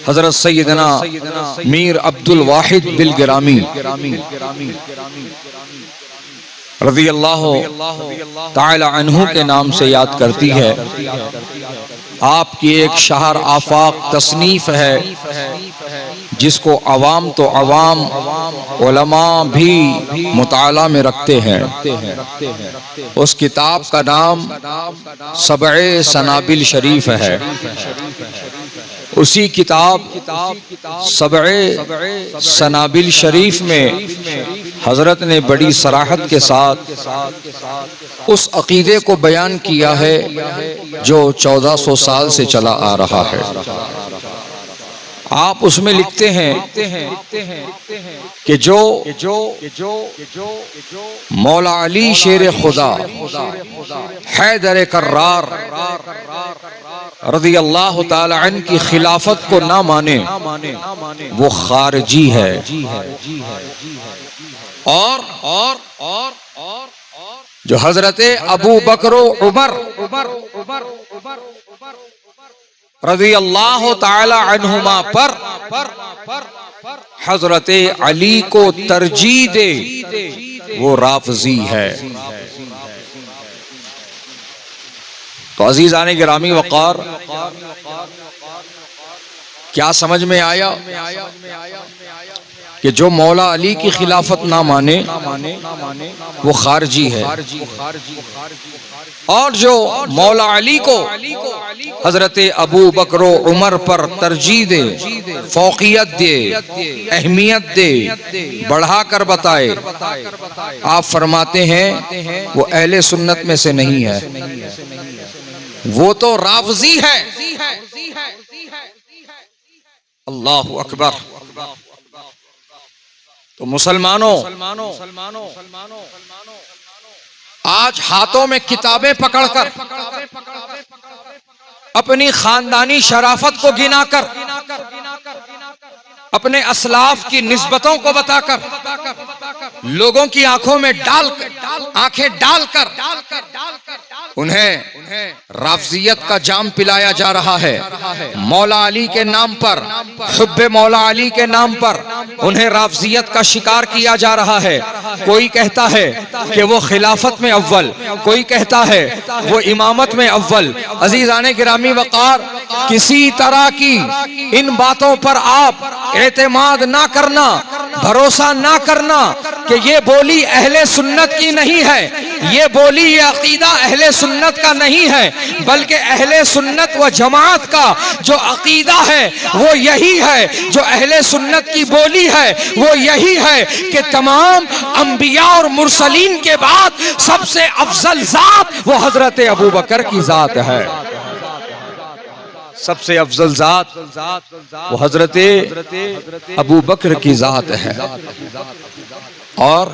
हजरत सैयदना मीर अब्दुल वाहिद bill गिरामी रज़ी अल्लाह ताला अन्हु के नाम से याद करती है। आपकी एक शहर आफाक तसनीफ है जिसको अवाम तो अवाम उलमा भी मुताला में रखते हैं। उस किताब का नाम सबए सनाबिल शरीफ है। उसी किताब सबए सनाबिल शरीफ में हजरत ने बड़ी सराहत के साथ उस अकीदे को बयान किया है जो 1400 साल से चला आ रहा है। आप उसमें लिखते हैं कि जो मौला अली शेर खुदा हैदर कर्रार रज़ी अल्लाह ताला अन्हु की खिलाफत को ना माने वो खारजी है। और जो हजरत अबू बकर उमर रज़ी अल्लाह ताला अन्हुमा पर हजरत अली को तरजीह दे वो राफ़ज़ी है। तो अज़ीज़ाने गिरामी वक़ार, क्या समझ में आया कि जो मौला अली की खिलाफत ना माने वो खारजी है, और जो मौला अली को हजरत अबू बकर उमर पर तरजीह दे, फौकियत दे, अहमियत दे, बढ़ा कर बताए, आप फरमाते हैं वो अहले सुन्नत में से नहीं है, वो तो राफ़ज़ी है। अल्लाहु अकबर। तो मुसलमानों, आज हाथों में किताबें पकड़कर अपनी खानदानी शराफत को गिनाकर, अपने असलाफ की निस्बतों को बताकर, लोगों की आंखों में आंखें डालकर उन्हें राफ़ज़ियत का जाम पिलाया जा रहा है। मौला अली के नाम पर, हुब्बे मौला अली के नाम पर उन्हें राफ़ज़ियत का शिकार किया जा रहा है। कोई कहता है कि वो खिलाफत में अव्वल, कोई कहता है वो इमामत में अव्वल। अज़ीज़ाने गिरामी वक़ार, किसी तरह की इन बातों पर आप एतमाद ना करना, भरोसा ना करना कि ये बोली अहले सुन्नत की नहीं है, ये बोली, ये अकीदा अहले सुन्नत का नहीं है, बल्कि अहले सुन्नत व जमात का जो अकीदा है वो यही है, जो अहले सुन्नत की बोली है वो यही है कि तमाम अंबिया और मुरसलीन के बाद सबसे अफजल जात वो हजरत अबू बकर की जात है। सबसे अफजल जात वो हजरत अबू बकर की जात है। और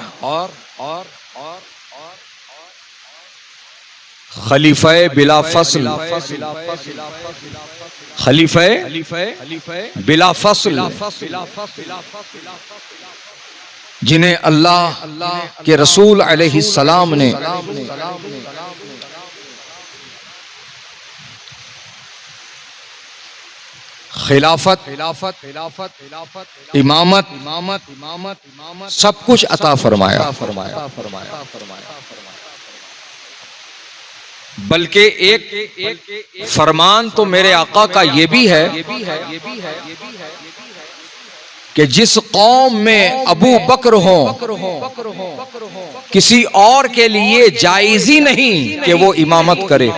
खलीफे बिला फसल, खलीफे बिला फसल, जिन्हें अल्लाह के रसूल अलैहिस्सलाम ने खिलाफत, इमामत, सब कुछ अता फरमाया। बल्कि एक फरमान तो मेरे आका का ये भी है कि जिस कौम में अबू बकर हो, किसी और के लिए जायज़ ही नहीं कि वो इमामत करे।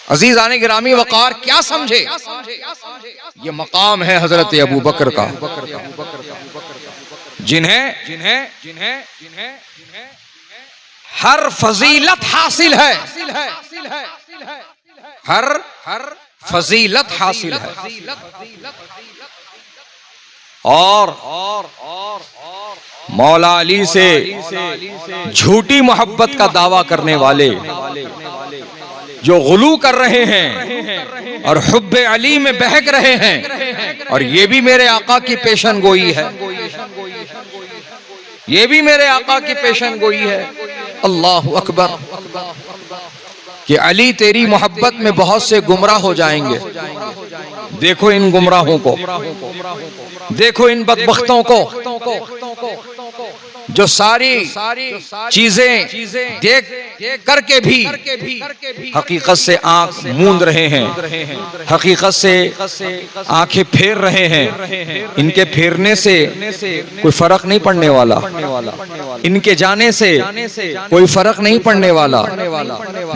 अज़ीज़ाने गिरामी वक़ार, क्या समझे, ये मकाम है हजरत अबू बकर का, जिन्हें हर फजीलत हासिल है, हर फजीलत हासिल है। और मौला अली से झूठी मोहब्बत का दावा करने वाले जो गुलू कर रहे हैं और हुब्बे अली में बहक रहे हैं, और ये भी मेरे आका की पेशन गोई है, ये भी मेरे आका की पेशन गोई है। अल्लाहु अकबर। कि अली तेरी मोहब्बत में बहुत से गुमराह हो जाएंगे। देखो इन गुमराहों को, देखो इन बदबख्तों को जो सारी चीजें देख करके भी हकीकत से आंख मूंद रहे हैं, हकीकत से आंखें फेर रहे हैं। इनके फेरने से कोई फर्क नहीं पड़ने वाला, इनके जाने से कोई फर्क नहीं पड़ने वाला।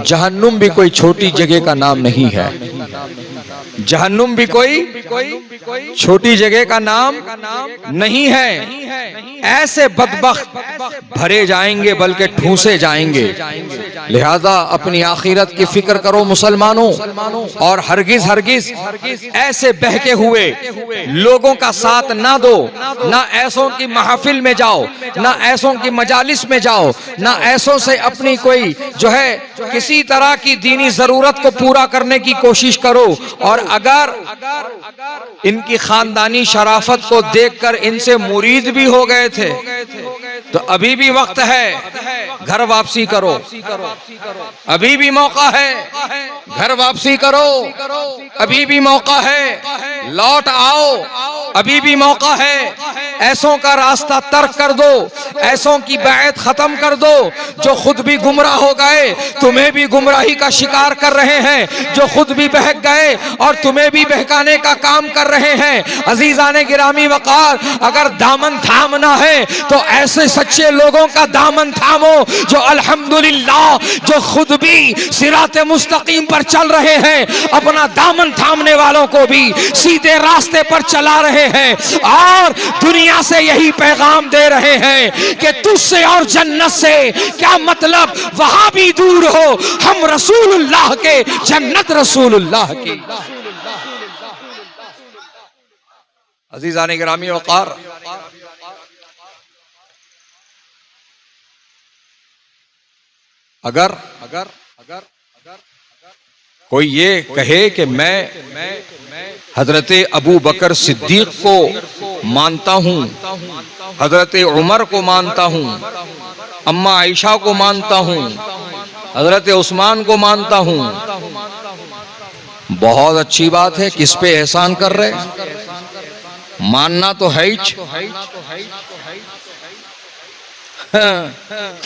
जहन्नुम भी कोई छोटी जगह का नाम नहीं है, जहन्नुम भी कोई छोटी जगह का नाम नहीं है। ऐसे बदबख्त भरे जाएंगे बल्कि ठूंसे जाएंगे। लिहाजा अपनी आखिरत की फिक्र करो मुसलमानों, और हरगिज ऐसे बहके हुए लोगों का साथ ना दो। ना ऐसों की महफिल में जाओ, ना ऐसों की मजालिस में जाओ, ना ऐसों से अपनी कोई जो है किसी तरह की दीनी जरूरत को पूरा करने की कोशिश करो। और अगर इनकी खानदानी शराफत को देखकर इनसे मुरीद भी हो गए थे तो अभी भी वक्त है, घर वापसी करो, अभी भी मौका है, घर वापसी करो, अभी भी मौका है, लौट आओ, अभी भी मौका है। ऐसों का रास्ता तर्क कर दो, ऐसों की बैत खत्म कर दो जो खुद भी गुमराह हो गए, तुम्हें भी गुमराही का शिकार कर रहे हैं, जो खुद भी बहक गए और तुम्हें भी बहकाने का काम कर रहे हैं। अजीजाने गिरामी वकार, अगर दामन थामना है तो ऐसे सच्चे लोगों का दामन थामो जो अल्हम्दुलिल्लाह, जो खुद भी सिराते मुस्तकीम पर चल रहे हैं, अपना दामन थामने वालों को भी सीधे रास्ते पर चला रहे हैं और दुनिया से यही पैगाम दे रहे हैं कि तुझसे और जन्नत से क्या मतलब, वहां भी दूर हो, हम रसूलुल्लाह के, जन्नत रसूलुल्लाह की। अजीजाने गिरामी वकार, अगर कोई ये कहे कि मैं हजरत अबू बकर सिद्दीक को मानता हूँ, हजरत उमर को मानता हूँ, अम्मा आयशा को मानता हूँ, हजरत उस्मान को मानता हूँ, बहुत अच्छी बात है। किस पे एहसान कर रहे? मानना तो है ही,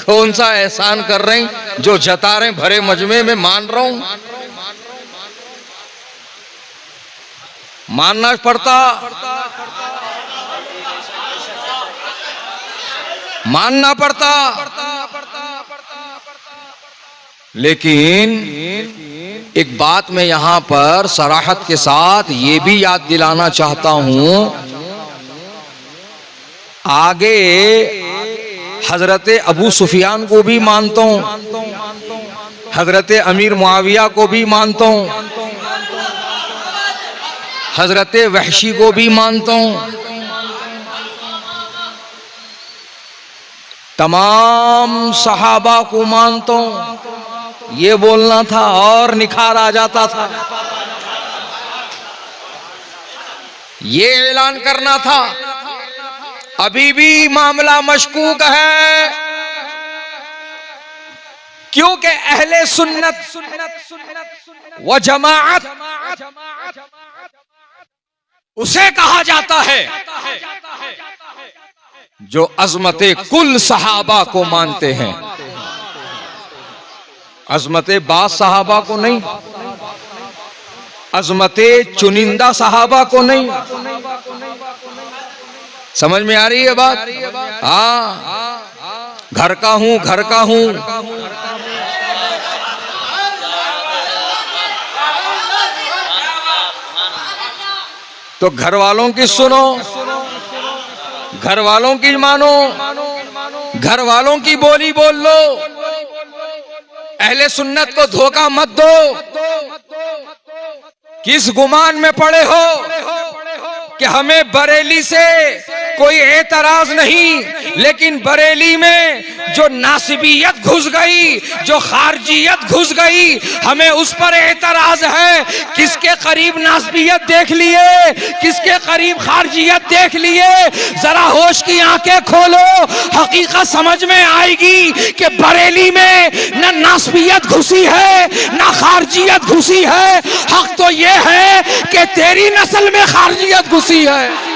कौन सा एहसान कर रहे हैं जो जता रहे भरे मजमे में मान रहा हूं। मानना पड़ता, मानना पड़ता, लेकिन एक बात मैं यहां पर सराहत के साथ ये भी याद दिलाना चाहता हूं, आगे हजरत अबू सुफियान को भी मानता हूं, हजरत अमीर मुआविया को भी मानता हूं, हजरत वहशी को भी मानता हूं, तमाम सहाबा को मानता हूं। ये बोलना था और निखार आ जाता था, ये ऐलान करना था। अभी भी मामला मशकूक है, क्योंकि अहले सुन्नत व जमाअत उसे कहा जाता है जो अजमते कुल सहाबा को मानते हैं, अजमते बास सहाबा को नहीं, अजमते चुनिंदा सहाबा को नहीं। समझ में आ रही है बात? हाँ, घर का हूं, घर का हूं, तो घर वालों की सुनो, घर वालों की मानो, घर वालों की बोली बोल लो, अहले सुन्नत को धोखा मत दो। किस गुमान में पड़े हो कि हमें बरेली से कोई एतराज नहीं, लेकिन बरेली में जो नासिबियत घुस गई, जो खारजियत घुस गई, हमें उस पर एतराज है। किसके करीब नासिबियत देख लिए, किसके करीब खारजियत देख लिए, जरा होश की आंखें खोलो, हकीकत समझ में आएगी कि बरेली में न नासिबियत घुसी है न खारजियत घुसी है। हक तो ये है कि तेरी नस्ल में खारजियत घुसी है।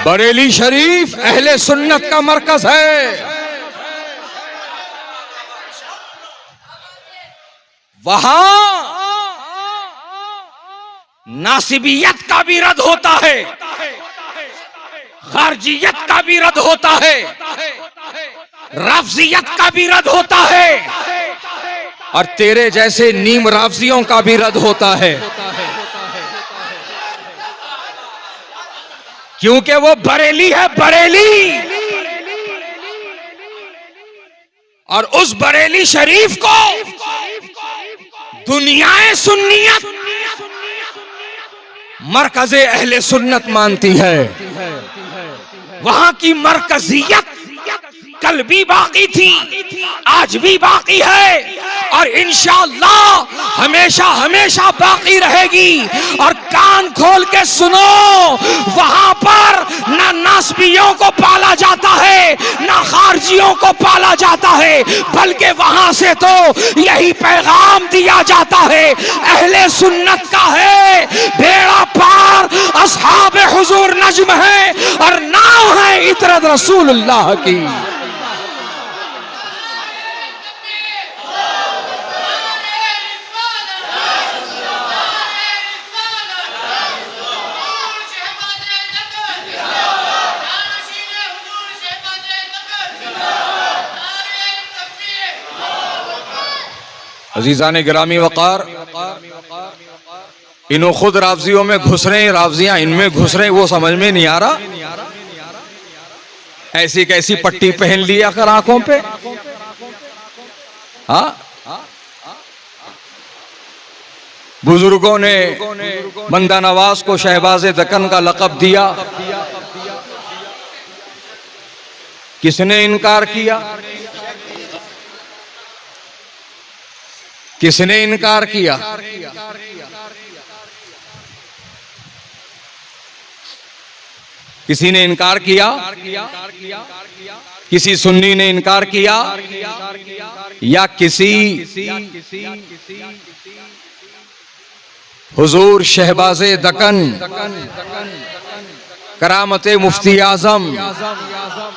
बरेली शरीफ अहले सुन्नत का मरकज है। वहां नासिबियत का भी रद्द होता है, खारजियत का भी रद्द होता है, राफजियत का भी रद्द होता है, और तेरे जैसे नीम राफजियों का भी रद्द होता है। क्योंकि वो बरेली है, बरेली। और उस बरेली शरीफ को दुनियाए सुन्नियत मरकज़े अहले सुन्नत मानती है। वहां की मरकजियत कल भी बाकी थी, आज भी बाकी है, और इंशाअल्लाह हमेशा हमेशा बाकी रहेगी। और कान खोल के सुनो, वहां पर ना नासबियों को पाला जाता है, ना खारजियों को पाला जाता है, बल्कि वहां से तो यही पैगाम दिया जाता है, अहले सुन्नत का है, बेड़ा पार असहाब हुजूर नज्म है, और नाव है इतरत रसूलुल्लाह की। अजीजान गिरामी वकार, इन्हों खुद रावजियों में घुस रहे हैं, रावजियां इनमें घुस रहे हैं, वो समझ में नहीं आ रहा। ऐसी कैसी पट्टी पहन लिया कर आंखों पे, हाँ। बुजुर्गों ने बंदा नवाज को शहबाज़े दक्कन का लक़ब दिया, किसने इनकार किया? किसने इनकार किया? किसी ने इनकार किया? किसी सुन्नी ने इनकार किया, या किसी हुजूर शहबाज़े दक्कन, करामते मुफ्ती आजम,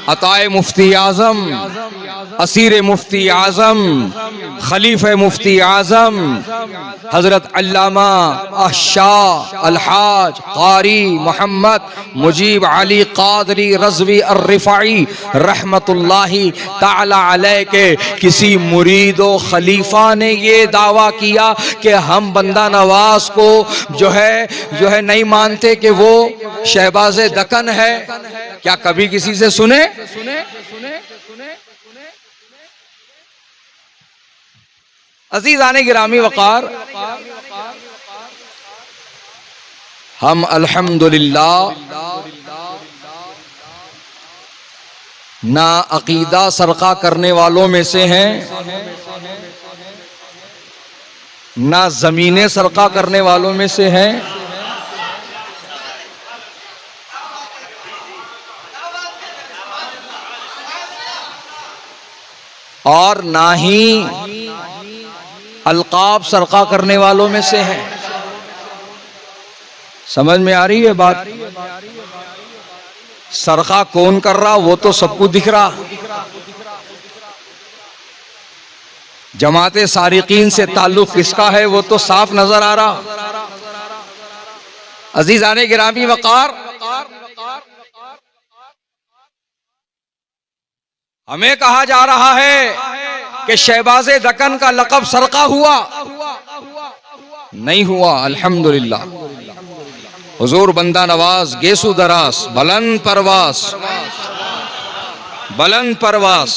अताए मुफ्ती आजम, असीर मुफ्ती आजम, खलीफे मुफ्ती आजम हजरत अल्लामा शाह अलहाज कारी मोहम्मद मुजीब अली कादरी रज़वी अर्रिफ़ाई रहमतुल्लाही ताला अलैह के किसी मुरीद व खलीफा ने ये दावा किया कि हम बंदा नवाज को जो है नहीं मानते कि वो शहबाज़े दक्कन है। क्या कभी किसी से सुने? अज़ीज़ाने गिरामी वक़ार, हम अल्हम्दुलिल्लाह ना अकीदा सरका करने वालों में से हैं, ना ज़मीनें सरका करने वालों में से हैं, और ना ही अलकाब सरका करने वालों में से हैं। समझ में आ रही है बात? सरका कौन कर रहा वो तो सबको दिख रहा। जमाते सारिकीन से ताल्लुक किसका है वो तो साफ नजर आ रहा। अजीजाने गिरामी वकार, हमें कहा जा रहा है कि शहबाज़े दक्कन का लक़ब सरका हुआ, नहीं हुआ। अल्हम्दुलिल्लाह। हुजूर बंदा नवाज गेसु दरास बुलंद परवास, बुलंद परवास।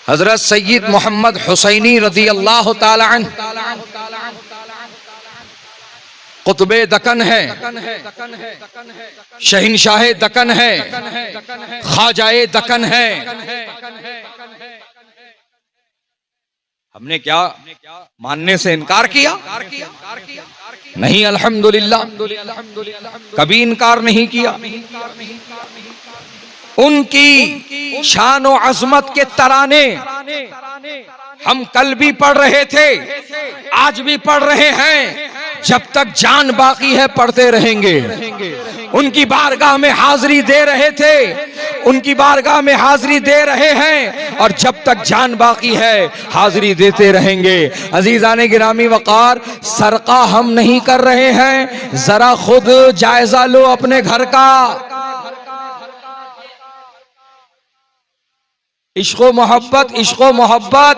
हजरत सैयद मोहम्मद हुसैनी रज़ी अल्लाह ताला अन्हु कुतुबे दक्कन है, शहंशाह दक्कन है, ख्वाजाए दक्कन है। हमने क्या मानने से इनकार किया? नहीं, अल्हम्दुलिल्लाह, कभी इनकार नहीं किया। उनकी शान और अज़मत के तराने हम कल भी पढ़ रहे थे, आज भी पढ़ रहे हैं, जब तक जान बाकी है पढ़ते रहेंगे। उनकी बारगाह में हाजिरी दे रहे थे, उनकी बारगाह में हाजिरी दे रहे हैं, और जब तक जान बाकी है हाजिरी देते रहेंगे। अजीजाने गिरामी वकार, सरका हम नहीं कर रहे हैं, जरा खुद जायजा लो अपने घर का। इश्क़ो मोहब्बत, इश्क़ो मोहब्बत,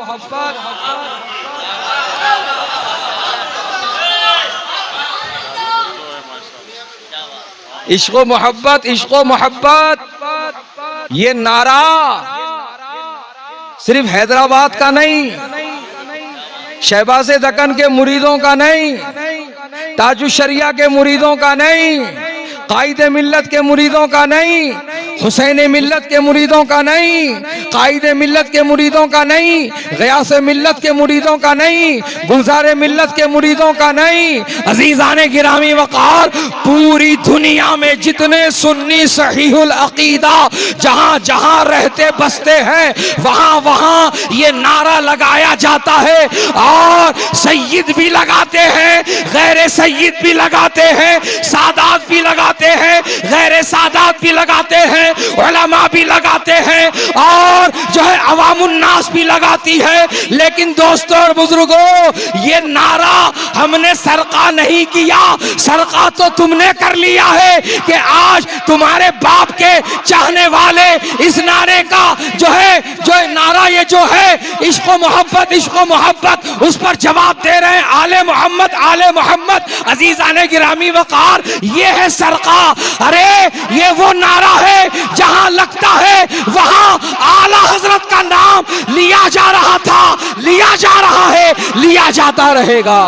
इश्क़ो मोहब्बत, इश्क़ो मोहब्बत, ये नारा सिर्फ हैदराबाद का नहीं, शहबाज़े दक्कन के मुरीदों का नहीं, ताजुश शरिया के मुरीदों का नहीं, कायदे मिल्लत के मुरीदों का नहीं, हुसैन मिल्लत के मुरीदों का नहीं, कायदे मिल्लत के मुरीदों का नहीं, गयास मिल्लत के मुरीदों का नहीं, गुलजार मिल्लत के मुरीदों का नहीं। अजीजाने गिरामी वकार, पूरी दुनिया में जितने सुन्नी सहीहुल अकीदा जहां जहां रहते बसते हैं, वहां वहां ये नारा लगाया जाता है, और सैयद भी लगाते हैं, गैर सैयद भी लगाते हैं, सादात भी लगाते हैं, गैर सादात भी लगाते हैं, उलमा भी लगाते हैं, और जो है अवामुन्नास भी लगाती है। लेकिन दोस्तों और बुजुर्गों, ये नारा हमने सरका नहीं किया, सरका तो तुमने कर लिया है कि आज तुम्हारे बाप के चाहने वाले इस नारे का जो है, जो नारा ये जो है इश्क़ो मोहब्बत, इश्क़ो मोहब्बत, उस पर जवाब दे रहे हैं आले मोहम्मद, आले मोहम्मद। अजीजाने गिरामी वकार, ये है सरका। अरे ये वो नारा है जहां लगता है वहां आला हजरत का नाम लिया जा रहा था, लिया जा रहा है, लिया जाता रहेगा।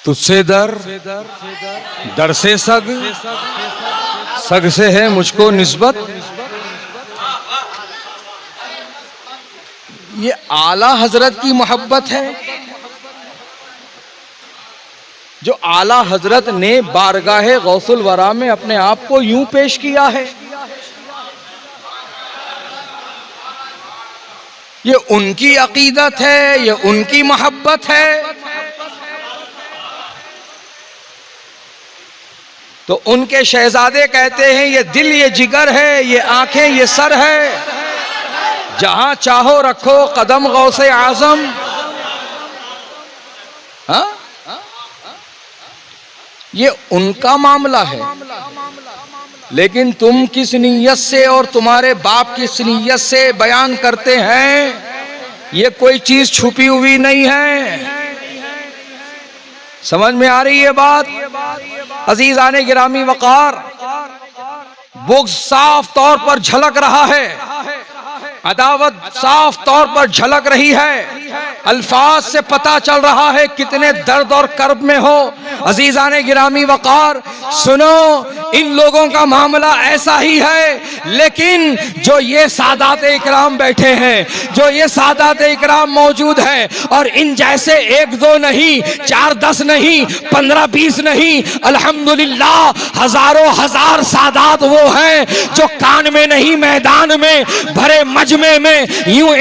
तुझसे दर, दर से सग, सग से है मुझको निस्बत। ये आला हजरत की मोहब्बत है, जो आला हजरत ने बारगाहे गौसुल वरा में अपने आप को यूं पेश किया है। ये उनकी अकीदत है, ये उनकी मोहब्बत है। तो उनके शहजादे कहते हैं ये दिल ये जिगर है, ये आंखें ये सर है, जहां चाहो रखो कदम गौसे आजम। हाँ, ये उनका मामला है। लेकिन तुम किस नीयत से और तुम्हारे बाप किस नीयत से बयान करते हैं, ये कोई चीज छुपी हुई नहीं है। समझ में आ रही है बात। अजीजाने गिरामी वकार, बुग़्ज़ साफ तौर पर झलक रहा है, अदावत साफ तौर पर झलक रही है। अल्फाज से पता चल रहा है कितने दर्द और कर्ब में हो। अजीजाने गिरामी वकार, सुनो, इन लोगों का मामला ऐसा ही है, लेकिन जो ये सादात इकराम बैठे हैं, जो ये सादात इकराम मौजूद है, और इन जैसे 1-2 नहीं, 4-10 नहीं, 15-20 नहीं, अल्हम्दुलिल्लाह हजारों हजार सादात वो हैं जो कान में नहीं मैदान में भरे मजमे में यूं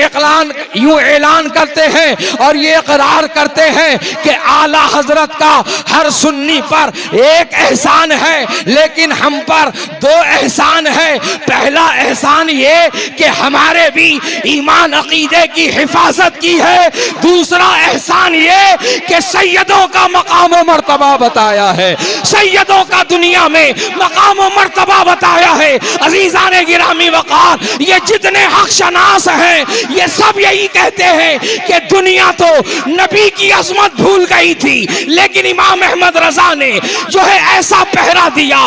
ऐलान करते हैं और ये इकरार करते हैं कि आला हजरत का हर सुन्नी पर एक एहसान है, लेकिन हम पर 2 एहसान है। पहला एहसान ये कि हमारे भी ईमान अकीदे की हिफाजत की है, दूसरा एहसान ये कि सैयदों का मकाम व मर्तबा बताया है, सैयदों का दुनिया में मकाम व मर्तबा बताया है। अजीजाने गिरामी वकार, ये जितने हक शनास हैं ये सब यही कहते हैं कि दुनिया तो नबी की अजमत भूल गई थी, लेकिन इमाम अहमद रजा ने जो है ऐसा पहरा दिया,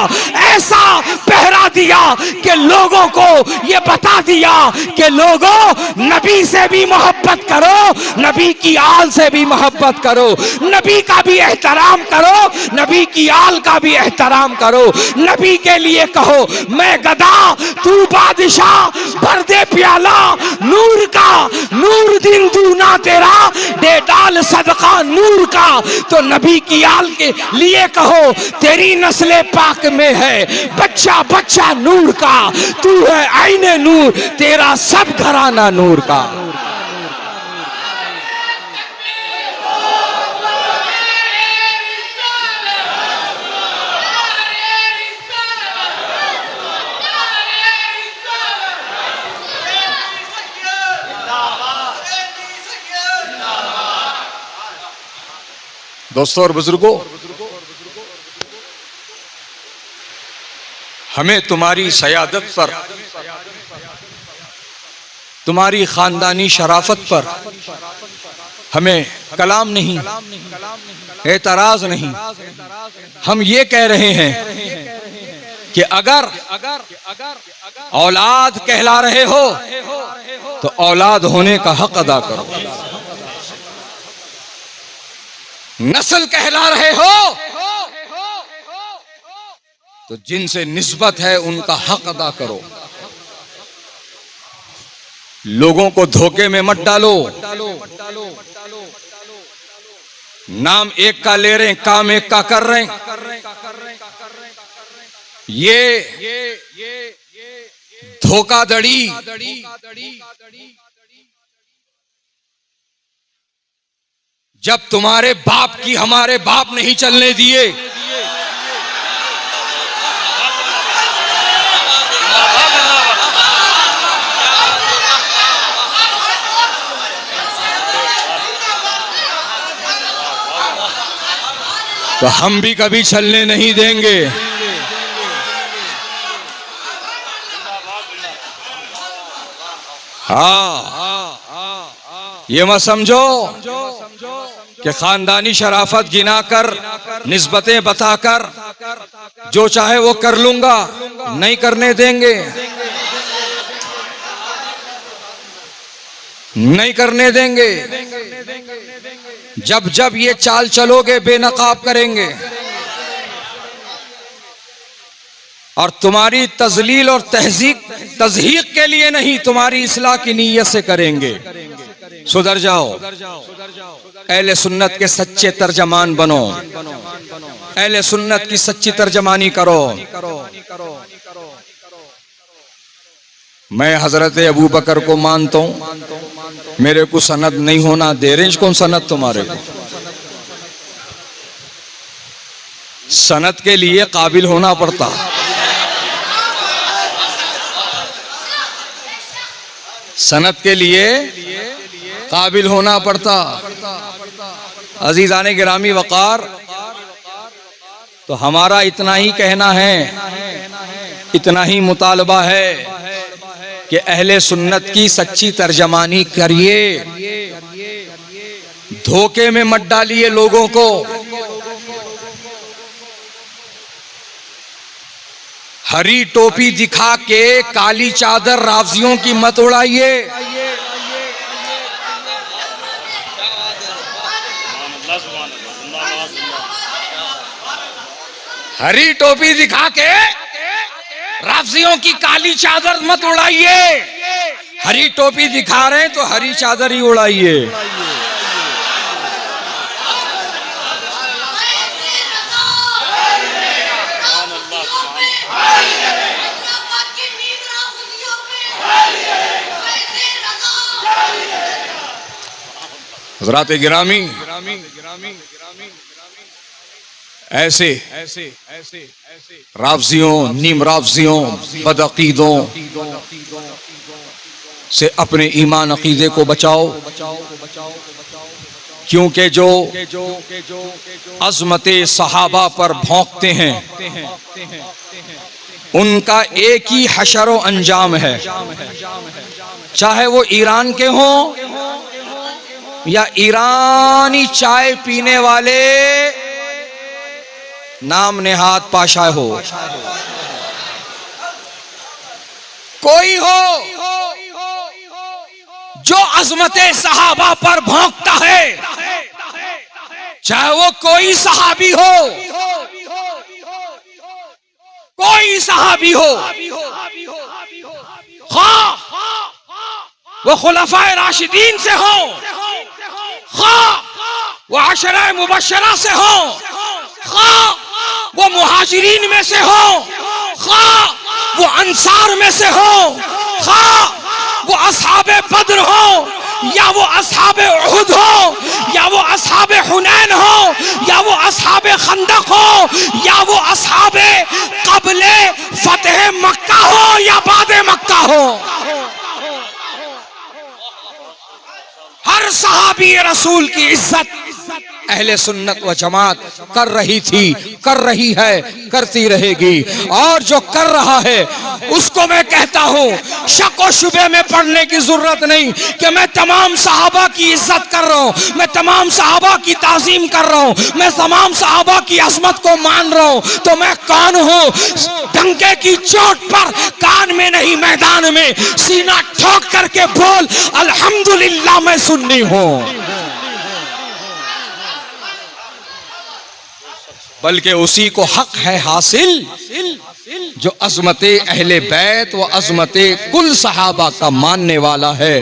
ऐसा पहरा दिया कि लोगों को ये बता दिया कि लोगों, नबी से भी मोहब्बत करो, नबी की आल से भी मोहब्बत करो, नबी का भी एहतराम करो, नबी की आल का भी एहतराम करो। नबी के लिए कहो मैं गदा तू बादशाह, भर दे प्याला नूर का, नूर दिन दूना तेरा, दे डाल सदका नूर का। तो नबी की आल के लिए कहो तेरी नस्ले पाक में है बच्चा बच्चा नूर का, तू है आईने नूर, तेरा सब घराना नूर का। दोस्तों और बुजुर्गों, हमें तुम्हारी सयादत पर, तुम्हारी खानदानी शराफत पर हमें कलाम नहीं, एतराज नहीं। हम ये कह रहे हैं कि अगर औलाद कहला रहे हो तो औलाद होने का हक अदा करो, नस्ल कहला रहे हो तो जिनसे निस्बत है उनका हक अदा करो। लोगों को धोखे में मत डालो। नाम एक का ले रहे हैं, काम एक का कर रहे हैं। ये धोखाधड़ी जब तुम्हारे बाप की हमारे बाप नहीं चलने दिए, तो हम भी कभी चलने नहीं देंगे। हाँ, ये मत समझो कि खानदानी शराफत गिनाकर, निस्बतें बताकर जो चाहे वो कर लूंगा, नहीं करने देंगे, नहीं करने देंगे। जब जब ये चाल चलोगे बेनकाब करेंगे और तुम्हारी तजलील और तज़हीक के लिए नहीं, तुम्हारी इस्लाह की नीयत से करेंगे। सुधर जाओ, अहले सुन्नत के सच्चे तर्जमान बनो, अहले सुन्नत की सच्ची तर्जमानी करो। मैं हजरत अबू बकर को मानता हूं, मेरे को सनद नहीं होना दे रहे। कौन सनद तुम्हारे को? सनद के लिए काबिल होना पड़ता। सनद के लिए काबिल होना पड़ता। अजीजाने गिरामी वकार, तो हमारा इतना ही कहना है इतना ही मुतालबा है कि अहले सुन्नत की सच्ची तर्जमानी करिए, धोखे में मत डालिए लोगों को। हरी टोपी दिखा के काली चादर राफजियों की मत उड़ाइए। हरी टोपी दिखा के राफजियों की काली चादर मत उड़ाइए। हरी टोपी दिखा रहे हैं तो हरी चादर ही उड़ाइए। हज़रात गिरामी, ऐसे राफजियों, नीम राफजियों, बदअकीदों से अपने ईमान अकीदे को बचाओ, क्योंकि जो अज़मते सहाबा पर भौंकते हैं उनका एक ही हशर व अंजाम है, चाहे वो ईरान के हों या ईरानी चाय पीने वाले नाम नेहाद पाशा हो, कोई हो जो अज़मते सहाबा पर भौंकता है, चाहे वो कोई सहाबी हो, कोई सहाबी हो, हाँ वो खुलफाए राशिदीन से हो, हाँ वो अशरा मुबश्शरा से हो, हाँ वो मुहाजिरीन में से हो, हाँ वो अंसार में से हो, हाँ वो असहाबे बद्र हो या वो असहाबे उहुद हो या वो असहाबे हुनैन हो या वो असहाबे खंदक हो या वो असहाबे क़ब्ले फतह मक्का हो या बादे मक्का हो, हर सहाबी रसूल की इज्जत अहले सुन्नत व जमात कर रही थी, कर रही है, करती रहेगी। और जो कर रहा है उसको मैं कहता हूं शक व शुबे में पड़ने की जरूरत नहीं कि मैं तमाम सहाबा की इज्जत कर रहा हूं, मैं तमाम सहाबा की ताजीम कर रहा हूं, मैं तमाम सहाबा की अजमत को मान रहा हूं, तो मैं कौन हूं? डंके की चोट पर कान में नहीं मैदान में सीना ठोक करके बोल अल्हम्दुलिल्लाह मैं सुन्नी हूं। बल्कि उसी को हक है हासिल जो अज़मते अहले बैत व अज़मते कुल सहाबा का मानने वाला है,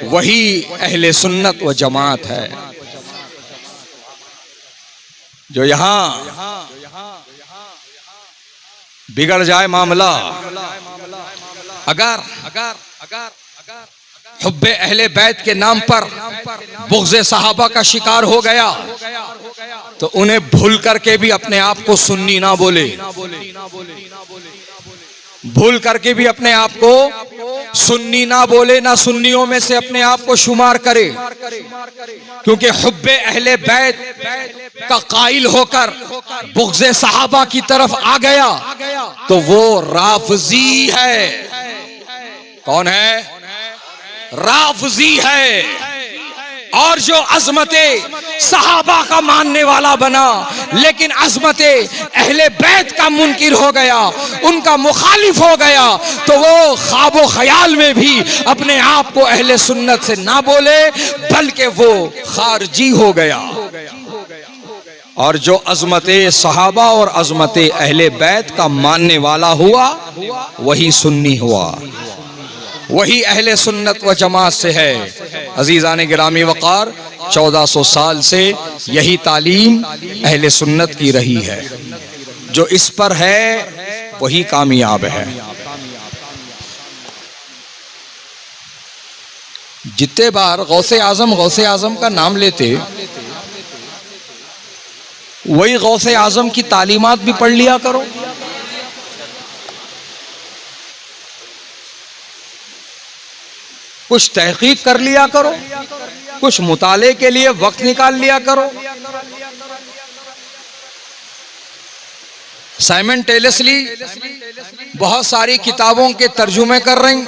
वही अहले सुन्नत व जमात है। जो यहाँ बिगड़ जाए मामला, अगर हुब्बे अहले बैत के नाम पर बुग़्ज़े सहाबा का शिकार हो गया तो उन्हें भूल करके भी अपने आप को सुन्नी ना बोले, भूल करके भी अपने आप को सुन्नी ना बोले, ना सुन्नियों में से अपने आप को शुमार करे, क्योंकि हुब्बे अहले बैत का कायल होकर बुग़्ज़े सहाबा की तरफ आ गया तो वो राफ़ज़ी है। कौन है? राफ़ज़ी है। और जो अज़मते सहाबा का मानने वाला बना लेकिन अज़मते अहले बैत का मुनकिर हो गया, उनका मुखालिफ हो गया, तो वो ख्वाबो ख्याल में भी अपने आप को अहले सुन्नत से ना बोले बल्कि वो खारजी हो गया। और जो अज़मते सहाबा और अज़मते अहले बैत का मानने वाला हुआ वही सुन्नी हुआ, वही अहले सुन्नत व जमात से है। अजीज़ान गिरामी वक़ार 1400 साल से यही तालीम अहले सुन्नत की रही है। जो इस पर है वही कामयाब है। जितने बार गौसे आज़म का नाम लेते वही गौसे आज़म की तालीमात भी पढ़ लिया करो। कुछ तहकीक कर लिया करो, कुछ मुताले के लिए वक्त निकाल लिया करो। साइमल्टेनियसली बहुत सारी किताबों के तर्जुमे कर रही।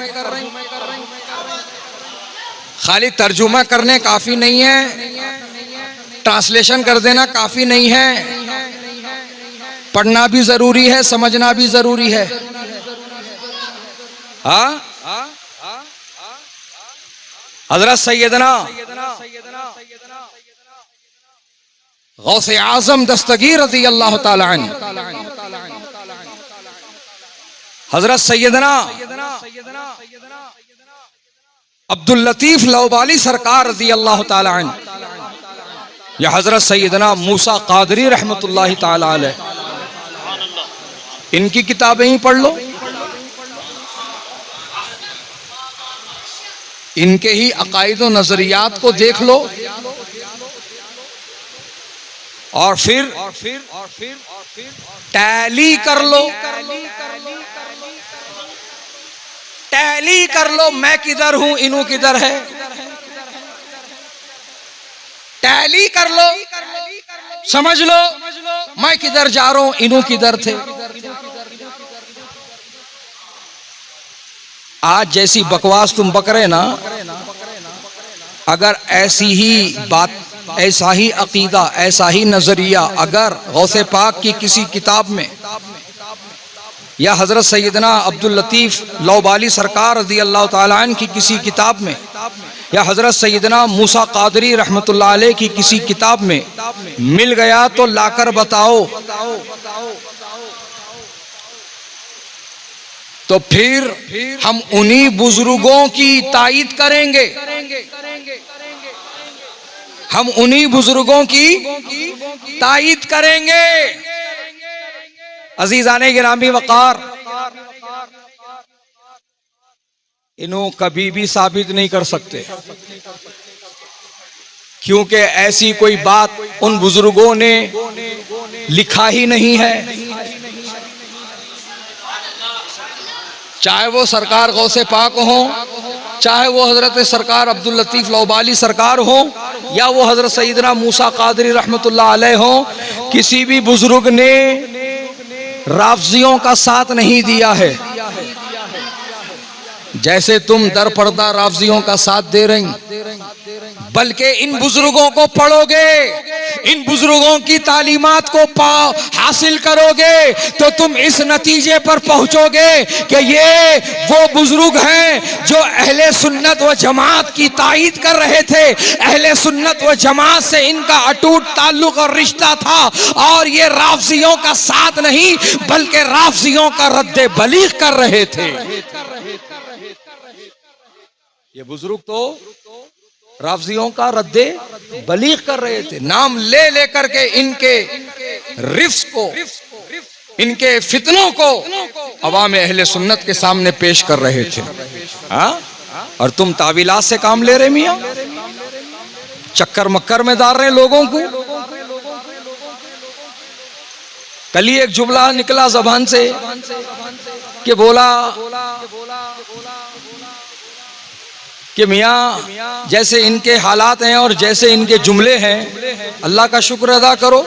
खाली तर्जुमा करने काफी नहीं है, ट्रांसलेशन कर देना काफी नहीं है, पढ़ना भी जरूरी है, समझना भी जरूरी है। हाँ, हजरत सैयदना गौसे आजम दस्तगीर रज़ी अल्लाह ताला अन्हु, हजरत सैयदना अब्दुल लतीफ लौबाली सरकार रज़ी अल्लाह ताला अन्हु, या हजरत सैयदना मूसा कादरी रहमतुल्लाहि ताला अलैह, इनकी किताबें ही पढ़ लो, इनके ही अकायद व नजरियात को देख लो, और फिर टैली कर लो, टैली कर लो, मैं किधर हूं, इनू किधर है, टैली कर लो, समझ लो मैं किधर जा रहा हूं, इनू किधर थे। आज जैसी बकवास तुम बक रहे ना, अगर ऐसी ही बात, ऐसा ही अकीदा, ऐसा ही नजरिया अगर गौसे पाक की किसी किताब में या हजरत सैयदना अब्दुल लतीफ लौबाली सरकार रज़ी अल्लाह ताला अन्हु की किसी किताब में या हजरत सैयदना मूसा कादरी रहमतुल्लाह अलैह की किसी किताब में मिल गया तो लाकर बताओ, तो फिर हम उन्हीं बुजुर्गों की तायीद करेंगे, हम उन्हीं बुजुर्गों की तायीद करेंगे। अजीजाने गिरामी वकार, इन्हों कभी भी साबित नहीं कर सकते, क्योंकि ऐसी कोई बात उन बुजुर्गों ने लिखा ही नहीं है। चाहे वो सरकार गौसे पाक हो, चाहे वो हजरत सरकार अब्दुल लतीफ लौबाली सरकार हो, या वो हजरत सैयदना मूसा कादरी रहमतुल्लाह अलैह हो, किसी भी बुजुर्ग ने राफजियों का साथ नहीं दिया है। जैसे तुम दर पर्दा राफजियों का साथ दे रही, बल्कि इन बुजुर्गों को पढ़ोगे, इन बुजुर्गों की तालीमात को हासिल करोगे तो तुम इस नतीजे पर पहुंचोगे कि ये वो बुजुर्ग हैं जो अहले सुन्नत व जमात की तायीद कर रहे थे। अहले सुन्नत व जमात से इनका अटूट ताल्लुक और रिश्ता था, और ये राफजियों का साथ नहीं बल्कि राफजियों का रद्दे बलीग कर रहे थे। ये बुजुर्ग तो राफजियों का रद्दे बलीग कर रहे थे, नाम ले लेकर के इनके रिफ्स को, इनके फितनों को अवाम अहले सुन्नत के सामने पेश कर रहे थे। हाँ, और तुम तावीलात से काम ले रहे मियां, चक्कर मक्कर में डाल रहे लोगों को। कल ही एक जुमला निकला जबान से कि बोला कि मियाँ जैसे इनके हालात हैं और जैसे इनके जुमले हैं, अल्लाह का शुक्र अदा करो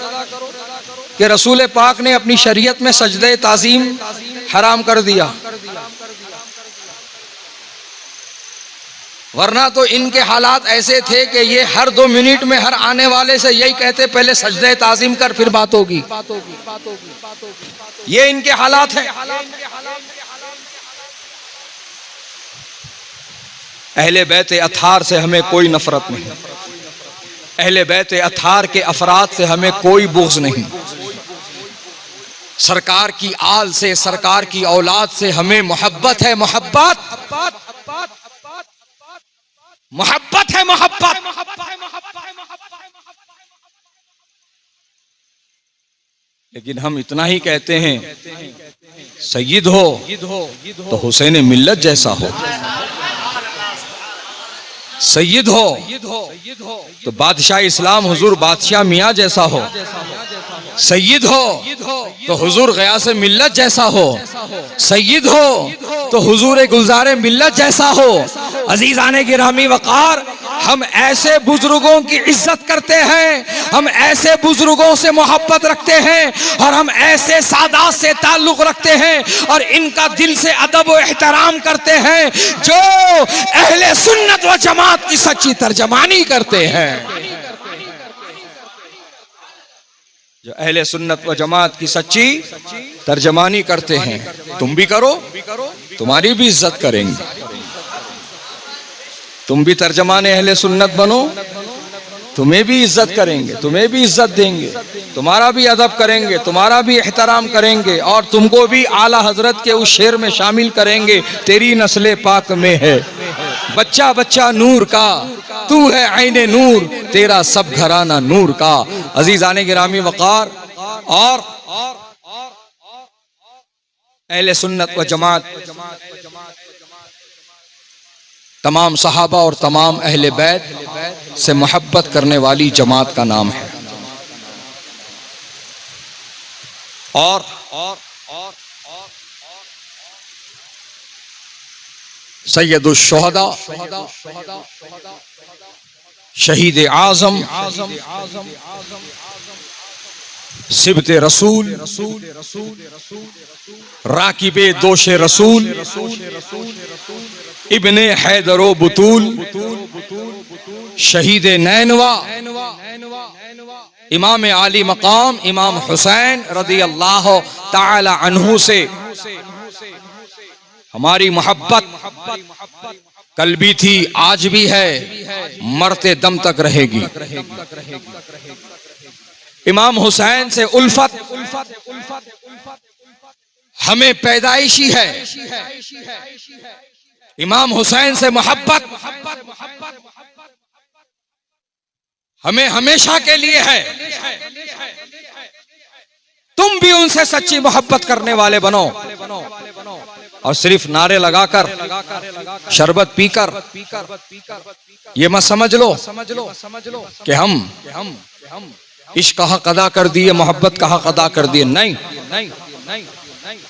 कि रसूल पाक ने अपनी शरीयत में सजदे ताज़ीम हराम कर दिया, वरना तो इनके हालात ऐसे थे कि ये हर 2 मिनट में हर आने वाले से यही कहते, पहले सजदे ताज़ीम कर फिर बात होगी। ये इनके हालात हैं। अहले बैत अथार से हमें कोई नफरत नहीं, अहले बैत अथार के अफराद से हमें कोई बुग़्ज़ नहीं, सरकार की आल से, सरकार की औलाद से हमें मोहब्बत है, मोहब्बत मोहब्बत है, मोहब्बत। लेकिन हम इतना ही कहते हैं, सय्यद हो तो हुसैन मिल्लत जैसा हो, सय्यद हो तो बादशाह इस्लाम हुजूर बादशाह मियाँ जैसा हो, सय्यद हो तो हुजूर गयास मिल्लत जैसा हो, सय्यद हो तो हुजूर गुलजार मिल्लत जैसा हो। अजीजाने गिरामी वकार, हम ऐसे बुजुर्गों की इज्जत करते हैं, हम ऐसे बुजुर्गों से मोहब्बत रखते हैं और हम ऐसे सादात से ताल्लुक रखते हैं और इनका दिल से अदब व एहतराम करते हैं जो अहले सुन्नत व जमात की सच्ची तर्जमानी करते हैं। जो अहले सुन्नत व जमात की सच्ची तर्जमानी करते हैं। तुम भी करो, तुम्हारी भी इज्जत करेंगे। तुम भी तर्जमान अहले सुन्नत बनो, तुम्हें भी इज्जत करेंगे, तुम्हें भी इज्जत देंगे, तुम्हारा भी अदब करेंगे, तुम्हारा भी एहतराम करेंगे और तुमको भी आला हजरत के उस शेर में शामिल करेंगे, तेरी नस्ले पाक में है बच्चा बच्चा नूर का, तू है आईने नूर, तेरा सब घराना नूर का। अजीजाने गिरामी वकार, और अहले सुन्नत व जमात तमाम सहाबा और तमाम अहले बैत से मोहब्बत करने वाली जमात का नाम है। और सैयदुश शुहदा शहीद आजम सिबते रसूल राकिबे दोशे रसूल इब्ने हैदरो बुतूल शहीद नैनवा इमाम आली मकाम इमाम हुसैन रदी अल्लाह ताला अन्हु से हमारी मोहब्बत कल भी थी, आज भी है, मरते दम तक रहेगी। इमाम हुसैन से उल्फत हमें पैदाइशी है, इमाम हुसैन से मोहब्बत हमें हमेशा के लिए है। तुम भी उनसे सच्ची मोहब्बत करने वाले बनो और सिर्फ नारे लगाकर, शरबत पीकर ये मत समझ लो कि हम इश्क का हक अदा कर दिए, मोहब्बत का हक अदा कर दिए। नहीं,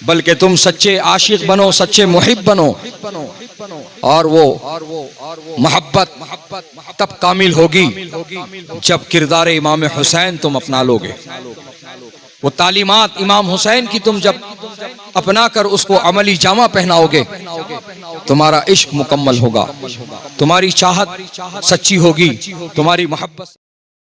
बल्कि तुम सच्चे आशिक बनो, सच्चे मुहिब बनो और वो मोहब्बत तब कामिल होगी जब किरदार इमाम हुसैन तुम अपना लोगे। वो तालीमात इमाम हुसैन की तुम जब अपना कर उसको अमली जामा पहनाओगे, तुम्हारा इश्क मुकम्मल होगा, तुम्हारी चाहत सच्ची होगी, तुम्हारी मोहब्बत